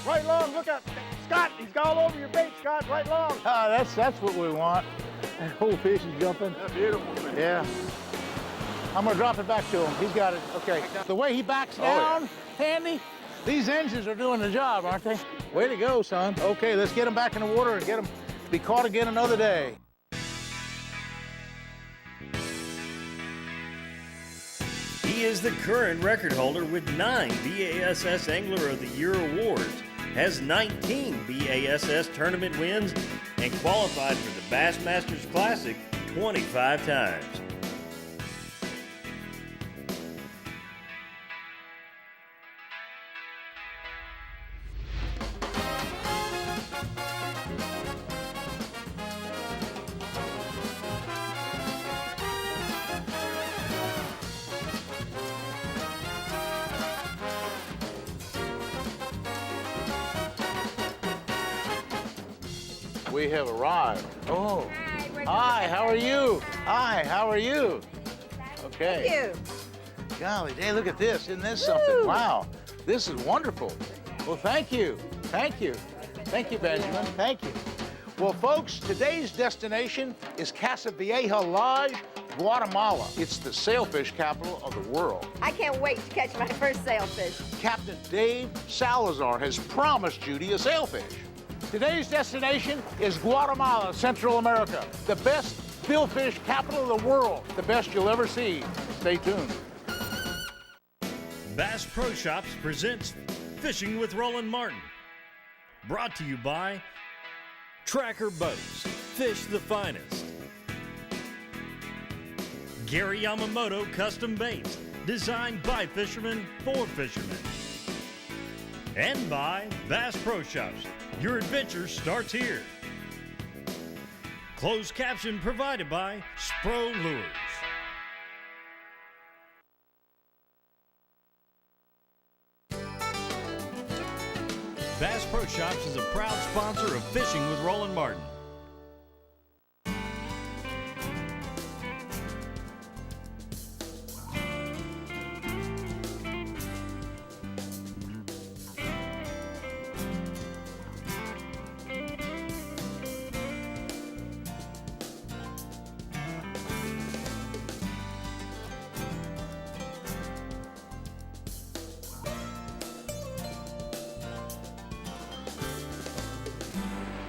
right long, look up. Scott, he's got all over your bait, Scott, right long. That's what we want. That whole fish is jumping. That's beautiful fish. Yeah. I'm gonna drop it back to him. He's got it, okay. The way he backs down, Tandy, these engines are doing the job, aren't they? Way to go, son. Okay, let's get him back in the water and get him to be caught again another day. He is the current record holder with 9 BASS Angler of the Year awards, has 19 BASS tournament wins, and qualified for the Bassmasters Classic 25 times. We have arrived. Oh, hi, how are you? Hi, how are you? Okay. Thank you. Golly, hey, look at this. Isn't this something? Wow, this is wonderful. Well, thank you. Thank you. Thank you, Benjamin. Thank you. Well, folks, today's destination is Casa Vieja Lodge, Guatemala. It's the sailfish capital of the world. I can't wait to catch my first sailfish. Captain Dave Salazar has promised Judy a sailfish. Today's destination is Guatemala, Central America, the best billfish capital of the world, the best you'll ever see. Stay tuned. Bass Pro Shops presents Fishing with Roland Martin. Brought to you by Tracker Boats, fish the finest. Gary Yamamoto Custom Baits, designed by fishermen for fishermen. And by Bass Pro Shops. Your adventure starts here. Closed caption provided by Spro Lures. Bass Pro Shops is a proud sponsor of Fishing with Roland Martin.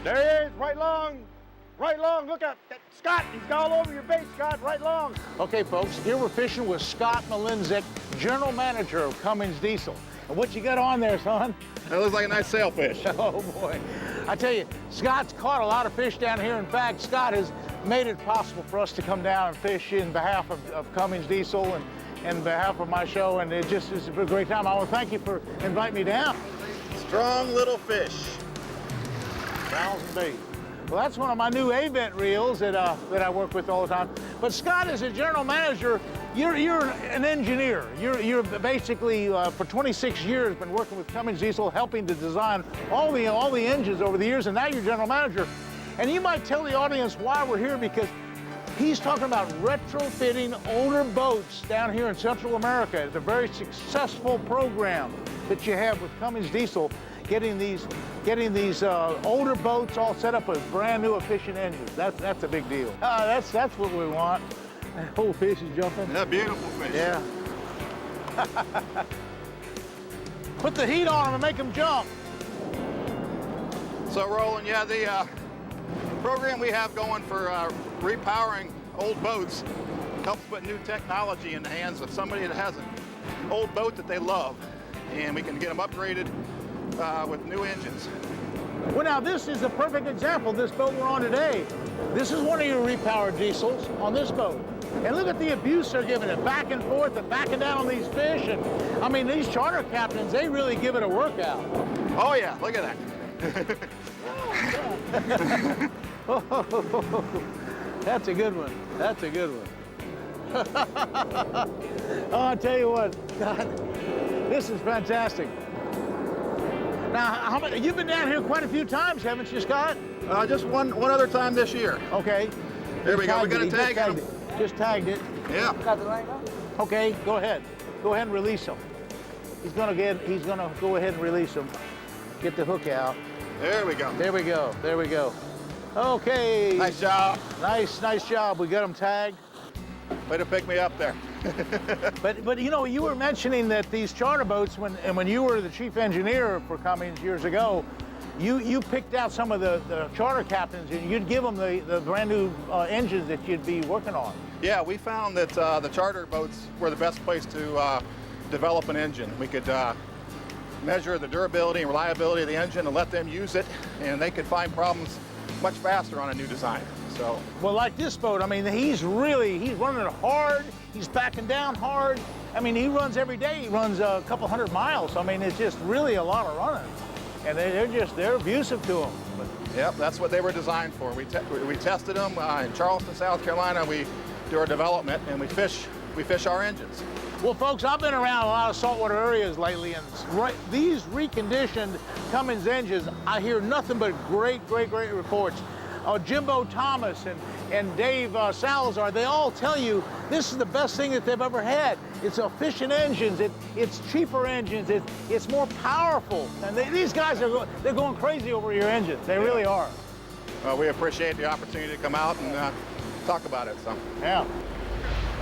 There he is, right long, look up. Scott, he's got all over your bait, Scott, right long. Okay, folks, here we're fishing with Scott Malinzik, General Manager of Cummins Diesel. And what you got on there, son? That looks like a nice sailfish. Oh, boy. I tell you, Scott's caught a lot of fish down here. In fact, Scott has made it possible for us to come down and fish in behalf of Cummins Diesel and in behalf of my show, and it just is a great time. I want to thank you for inviting me down. Strong little fish. 1,000 bait. Well, that's one of my new A-vent reels that I work with all the time. But Scott, as a general manager, you're an engineer. You're basically for 26 years been working with Cummins Diesel, helping to design all the engines over the years, and now you're general manager. And you might tell the audience why we're here, because he's talking about retrofitting older boats down here in Central America. It's a very successful program that you have with Cummins Diesel, getting these older boats all set up with brand new efficient engines. That's a big deal. That's what we want. That whole fish is jumping. Yeah, beautiful fish. Yeah. Put the heat on them and make them jump. So, Roland, yeah, the program we have going for repowering old boats helps put new technology in the hands of somebody that has an old boat that they love, and we can get them upgraded with new engines. Well, now this is a perfect example, this boat we're on today. This is one of your repowered diesels on this boat. And look at the abuse they're giving it, back and forth and backing down on these fish. And I mean, these charter captains, they really give it a workout. Oh yeah, look at that. That's a good one. That's a good one. Oh, I'll tell you what, God, this is fantastic. Now, you've been down here quite a few times, haven't you, Scott? Just one other time this year. Okay. There we go. We got to tag him. Just tagged it. Yeah. Okay, go ahead. Go ahead and release him. He's gonna go ahead and release him. Get the hook out. There we go. There we go. There we go. Okay. Nice job. Nice job. We got them tagged. Way to pick me up there. But you know, you were mentioning that these charter boats, when you were the chief engineer for Cummins years ago, you picked out some of the charter captains and you'd give them the brand new engines that you'd be working on. Yeah, we found that the charter boats were the best place to develop an engine. We could measure the durability and reliability of the engine and let them use it, and they could find problems much faster on a new design. So, well, like this boat, I mean, he's running hard, he's backing down hard. I mean, he runs every day, he runs a couple 100 miles. I mean, it's just really a lot of running. And they're abusive to him. But, yep, that's what they were designed for. We tested them in Charleston, South Carolina. We do our development and we fish our engines. well, folks, I've been around a lot of saltwater areas lately, and these reconditioned Cummins engines, I hear nothing but great reports. Jimbo Thomas and Dave Salazar, they all tell you this is the best thing that they've ever had. It's efficient engines, it's cheaper engines, it's more powerful. And these guys, they're going crazy over your engines. They really are. We appreciate the opportunity to come out and talk about it. So. Yeah.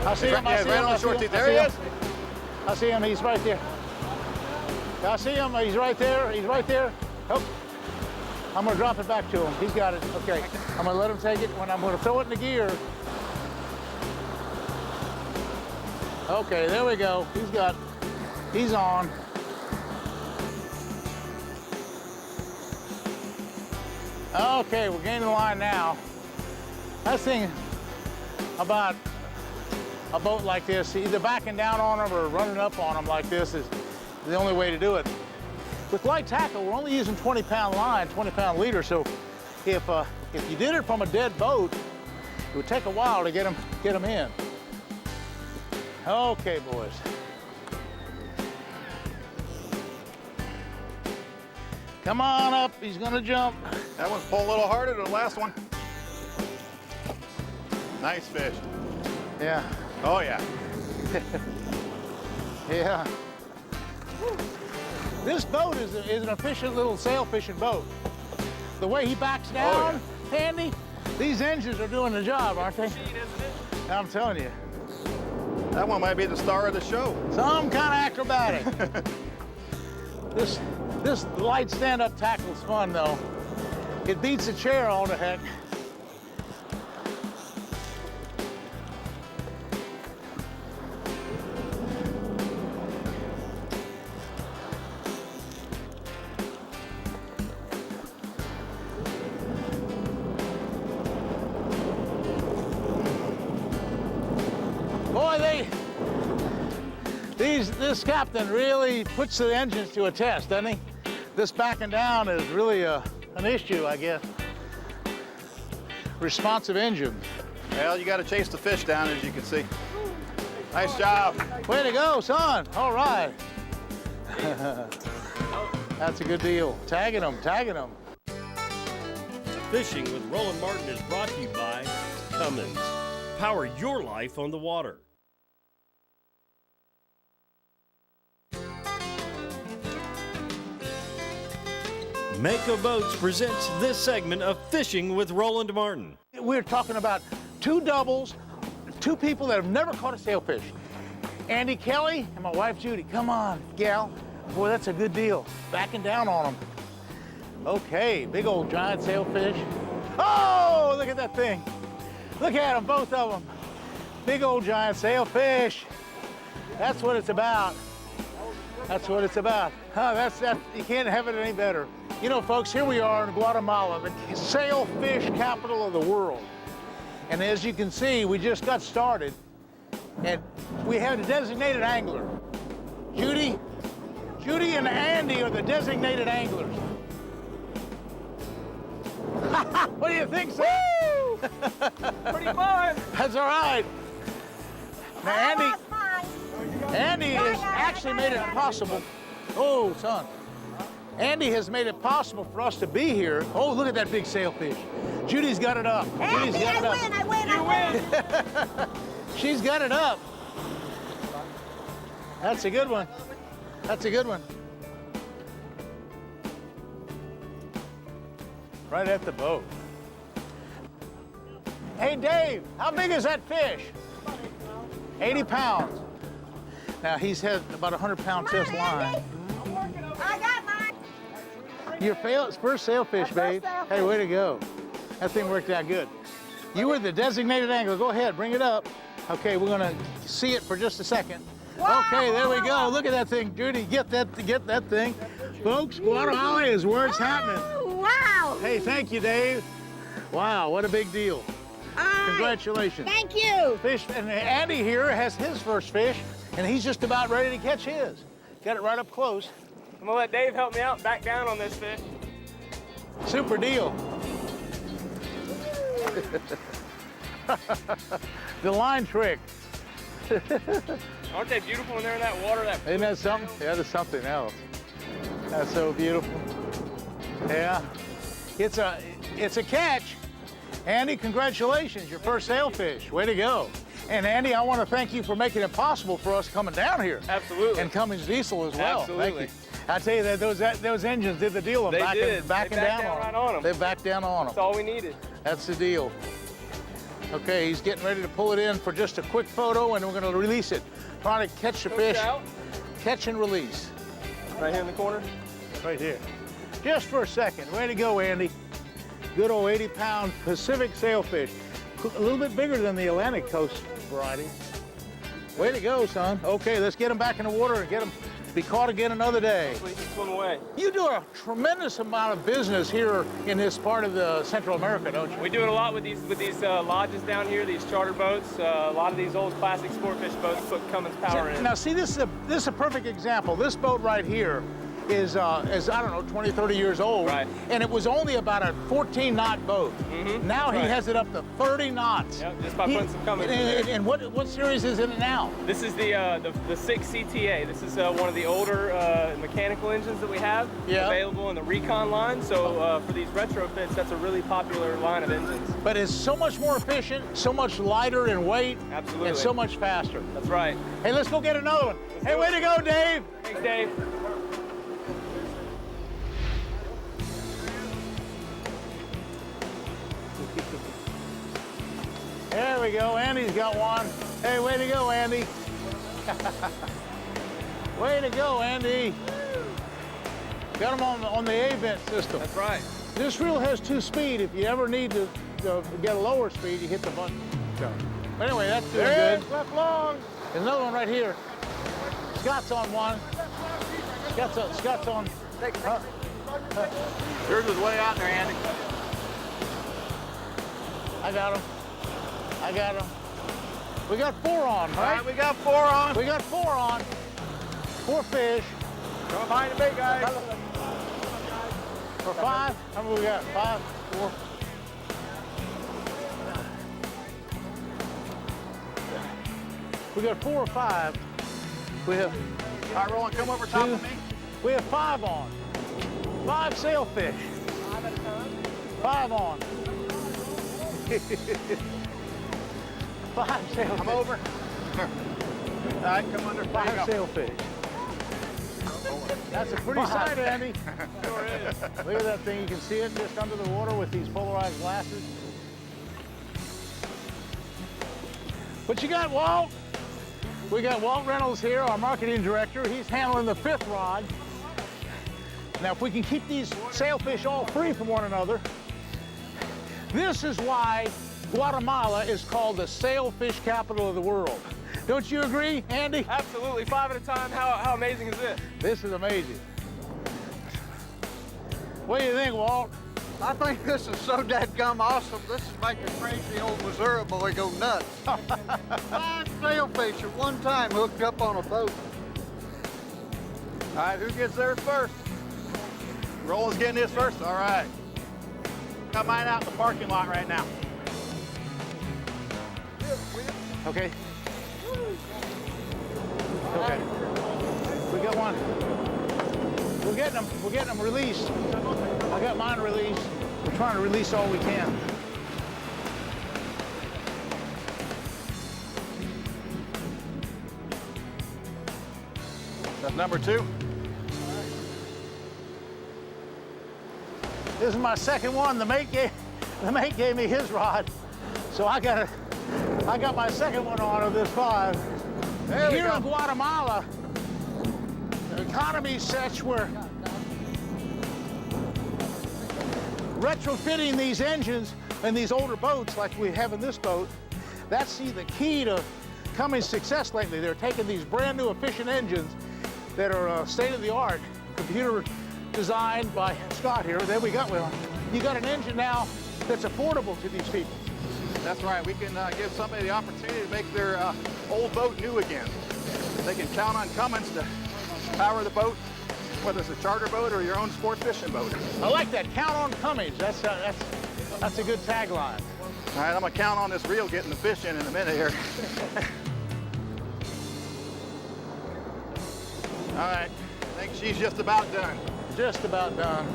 I see him. Right on the short teeth. There he is. I see him. He's right there. I see him. He's right there. He's right there. Oh. I'm going to drop it back to him. He's got it. Okay. I'm going to let him take it when I'm going to throw it in the gear. Okay, there we go. He's on. Okay, we're gaining the line now. That thing about a boat like this, either backing down on them or running up on them like this is the only way to do it. With light tackle, we're only using 20-pound line, 20-pound leader, so if you did it from a dead boat, it would take a while to get them in. Okay, boys. Come on up, he's gonna jump. That one's pulled a little harder than the last one. Nice fish. Yeah. Oh, yeah. Yeah. This boat is an efficient little sail fishing boat. The way he backs down, Andy, these engines are doing the job, aren't they? I'm telling you. That one might be the star of the show. Some kind of acrobatic. This light stand-up tackle is fun, though. It beats a chair all to heck. Boy, this captain really puts the engines to a test, doesn't he? This backing down is really an issue, I guess. Responsive engine. Well, you got to chase the fish down, as you can see. Nice job. Way to go, son. All right. That's a good deal. Tagging them. Fishing with Roland Martin is brought to you by Cummins. Power your life on the water. Mako Boats presents this segment of Fishing with Roland Martin. We're talking about two doubles, two people that have never caught a sailfish. Andy Kelly and my wife Judy. Come on, gal. Boy, that's a good deal. Backing down on them. Okay, big old giant sailfish. Oh, look at that thing. Look at them, both of them. Big old giant sailfish. That's what it's about. That's what it's about. Huh, you can't have it any better. You know, folks, here we are in Guatemala, the sailfish capital of the world. And as you can see, we just got started, and we have a designated angler. Judy and Andy are the designated anglers. What do you think, sir? Pretty fun. That's all right. Now, Andy has actually made it possible. Oh, son. Andy has made it possible for us to be here. Oh, look at that big sailfish. Judy's got it up. Andy, I win. She's got it up. That's a good one. That's a good one. right at the boat. Hey, Dave, how big is that fish? 80 pounds. Now, he's had about 100-pound test line. I got mine. Your first sailfish, babe. Hey, way to go. That thing worked out good. You were the designated angler. Go ahead, bring it up. Okay, we're gonna see it for just a second. Okay, there we go. Look at that thing, Judy. Get that thing. Folks, Guatemala is where it's happening. Wow. Hey, thank you, Dave. Wow, what a big deal. Congratulations. Thank you. Fish, and Andy here has his first fish, and he's just about ready to catch his. Got it right up close. I'm gonna let Dave help me out and back down on this fish. Super deal. The line trick. Aren't they beautiful when they're in that water? Isn't that something? Yeah, that's something else. That's so beautiful. Yeah, it's a catch. Andy, congratulations, your first sailfish. Way to go. And Andy, I want to thank you for making it possible for us coming down here. Absolutely. And Cummins Diesel as well. Absolutely. Thank you. I tell you that those engines did the deal of They backing did. down Right on them. They backed down on them. That's all we needed. That's the deal. Okay, he's getting ready to pull it in for just a quick photo, and we're going to release it. Trying to catch the fish. Out. Catch and release. Right here in the corner. Right here. Just for a second. Way to go, Andy. Good old 80-pound Pacific sailfish. A little bit bigger than the Atlantic coast variety. Way to go, son. Okay, let's get him back in the water and get him to be caught again another day. Hopefully he can swim away. You do a tremendous amount of business here in this part of the Central America, don't you? We do it a lot with these lodges down here, these charter boats. A lot of these old classic sportfish boats put Cummins power in. Now, see, this is a perfect example. This boat right here is I don't know, 20, 30 years old. Right. And it was only about a 14-knot boat. Now he has it up to 30 knots. Yep, just by putting some Cummins in there. And what series is in it now? This is the 6 CTA. This is one of the older mechanical engines that we have available in the Recon line. So for these retrofits, that's a really popular line of engines. But it's so much more efficient, so much lighter in weight, Absolutely. and so much faster. That's right. Hey, let's go get another one. Hey, way to go, Dave. Thanks, Dave. There we go. Andy's got one. Hey, way to go, Andy. Way to go, Andy. Got him on the A-vent system. That's right. This reel has 2-speed. If you ever need to get a lower speed, you hit the button. But anyway, that's doing good. Left long. There's another one right here. Scott's on one. Scott's on. Yours is way out there, Andy. I got him. We got 4 on, All right? right, we got 4 on. We got 4 on. 4 fish. Come find the big guy. For 5? How many we got? 5? 4? We got 4 or 5. We have All right, Roland, come over top of me. we have 5 on. 5 sailfish. 5 at a time. 5 on. 5 sailfish. Come over. All right, come under. There 5 you go. sailfish. That's a pretty sight, Andy. Sure is. Look at that thing. You can see it just under the water with these polarized glasses. What you got, Walt? We got Walt Reynolds here, our marketing director. He's handling the 5th rod. Now, if we can keep these sailfish all free from one another, this is why Guatemala is called the sailfish capital of the world. Don't you agree, Andy? Absolutely. 5 at a time. How amazing is this? This is amazing. What do you think, Walt? I think this is so dadgum awesome. This is making crazy old Missouri boy go nuts. 5 sailfish at one time hooked up on a boat. All right, who gets theirs first? Roland's getting his first. All right. Got mine out in the parking lot right now. Okay. Okay. We got one. We're getting them released. I got mine released. We're trying to release all we can. That's number 2. This is my second one. The mate gave me his rod, so I got my second one on of this 5. Here in Guatemala, the economy is such where retrofitting these engines and these older boats like we have in this boat, that's the key to Cummins' success lately. They're taking these brand new efficient engines that are state-of-the-art, computer designed by Scott here. There we got one. You got an engine now that's affordable to these people. That's right. We can give somebody the opportunity to make their old boat new again. They can count on Cummins to power the boat, whether it's a charter boat or your own sport fishing boat. I like that. Count on Cummins. That's a good tagline. All right, I'm gonna count on this reel getting the fish in a minute here. All right, I think she's just about done. Just about done.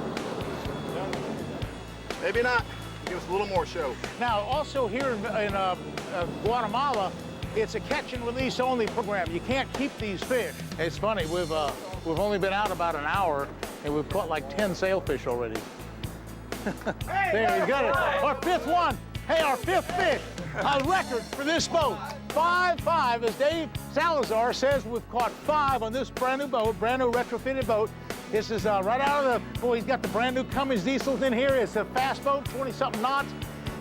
Maybe not. Give us a little more show. Now, also here in Guatemala, it's a catch and release only program. You can't keep these fish. It's funny, we've only been out about an hour and we've caught like 10 sailfish already. There, you got it. Our 5th one. Hey, our 5th fish. A record for this boat. 5-5, as Dave Salazar says, we've caught 5 on this brand new boat, brand new retrofitted boat. This is right out of the, boy, he's got the brand new Cummins diesels in here. It's a fast boat, 20-something knots.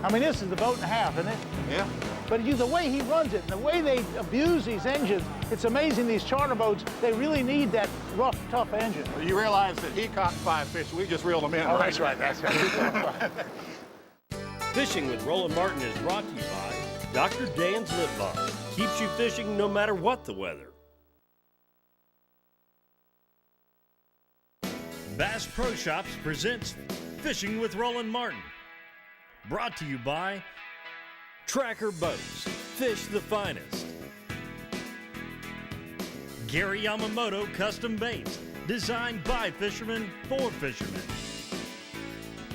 I mean, this is the boat and a half, isn't it? Yeah. But the way he runs it and the way they abuse these engines, it's amazing. These charter boats, they really need that rough, tough engine. Well, you realize that he caught 5 fish. We just reeled them in. Oh, that's right, that's right. Fishing with Roland Martin is brought to you by Dr. Dan's Lip Balm. Keeps you fishing no matter what the weather. Bass Pro Shops presents Fishing with Roland Martin. Brought to you by Tracker Boats. Fish the finest. Gary Yamamoto Custom Baits. Designed by fishermen for fishermen.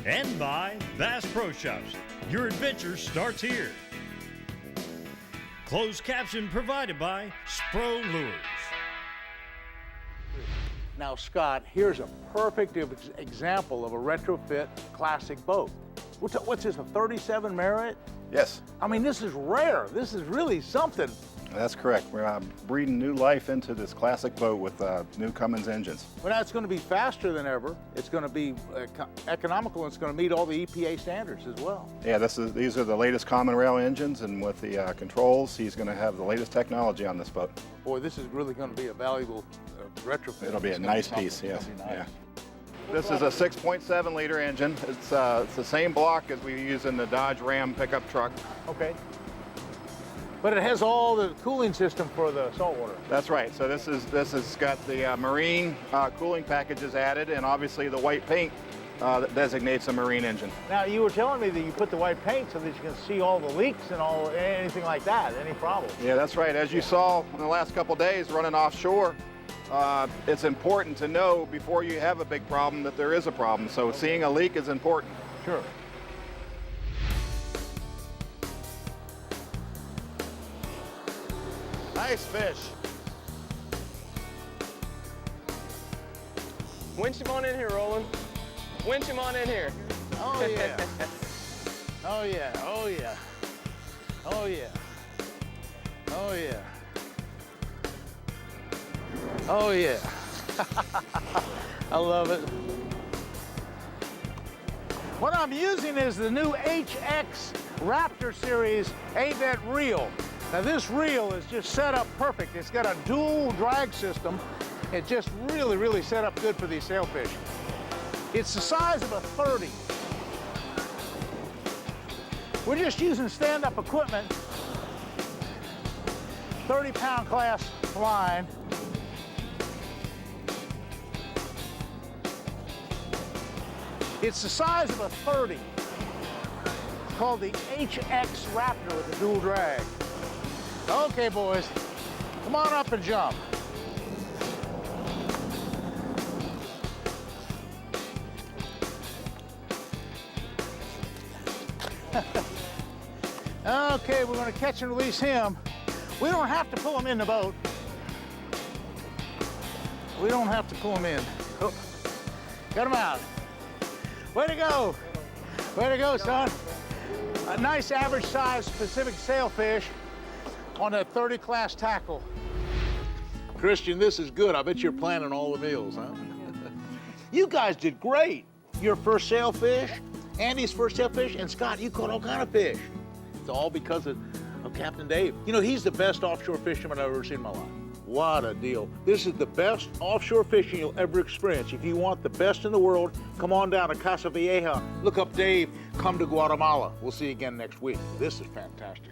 And by Bass Pro Shops. Your adventure starts here. Closed caption provided by Spro Lures. Now, Scott, here's a perfect example of a retrofit classic boat. What's this, a 37 Merit? Yes. I mean, this is rare. This is really something. That's correct. We're breathing new life into this classic boat with new Cummins engines. Well, now it's going to be faster than ever. It's going to be economical, and it's going to meet all the EPA standards as well. Yeah, these are the latest common rail engines, and with the controls, he's going to have the latest technology on this boat. Boy, this is really going to be a valuable retrofit. It'll be a nice piece, yes. Nice. Yeah. This is a 6.7 liter engine. It's the same block as we use in the Dodge Ram pickup truck. Okay. But it has all the cooling system for the saltwater. That's right. So this has got the marine cooling packages added, and obviously the white paint that designates a marine engine. Now, you were telling me that you put the white paint so that you can see all the leaks and anything like that, any problems. Yeah, that's right. As you saw in the last couple days running offshore, it's important to know before you have a big problem that there is a problem. So seeing a leak is important. Sure. Nice fish. Winch him on in here, Roland. Winch him on in here. Oh, yeah. Oh, yeah. Oh, yeah. Oh, yeah. Oh, yeah. Oh, yeah. I love it. What I'm using is the new HX Raptor Series 8-vet reel. Now, this reel is just set up perfect. It's got a dual drag system. It just really set up good for these sailfish. It's the size of a 30. We're just using stand-up equipment, 30-pound class line. It's the size of a 30. It's called the HX Raptor with the dual drag. Okay, boys, come on up and jump. Okay, we're going to catch and release him. We don't have to pull him in the boat. We don't have to pull him in. Oh, got him out. Way to go. Way to go, son. A nice average size Pacific sailfish on a 30 class tackle. Christian, this is good. I bet you're planning all the meals, huh? You guys did great. Your first sailfish, Andy's first sailfish, and Scott, you caught all kind of fish. It's all because of Captain Dave. You know, he's the best offshore fisherman I've ever seen in my life. What a deal. This is the best offshore fishing you'll ever experience. If you want the best in the world, come on down to Casa Vieja. Look up Dave. Come to Guatemala. We'll see you again next week. This is fantastic.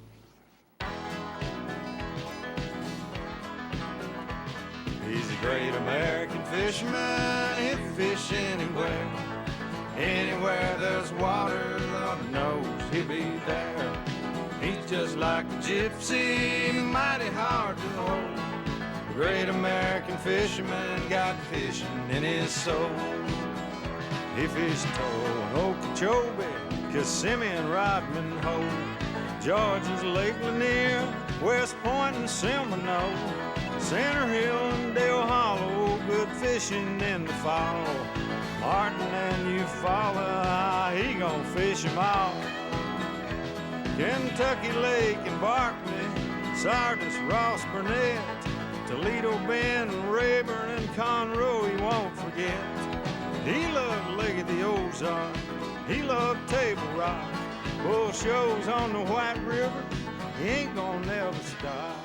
He's a great American fisherman. He'll fish anywhere. Anywhere there's water, Lord knows he'll be there. He's just like a gypsy, mighty hard to hold. A great American fisherman got fishing in his soul. He fished Okeechobee, Kissimmee, and Rodman Hole, Georgia's Lake Lanier, West Point and Seminole, Center Hill and Dale Hollow, good fishing in the fall. Martin and Eufaula, he gon' fish 'em all. Kentucky Lake and Barkley, Sardis, Ross, Burnett, Toledo Bend, Rayburn, and Conroe he won't forget. He loved Lake of the Ozark, he loved Table Rock, bull shows on the White River, he ain't gonna never stop.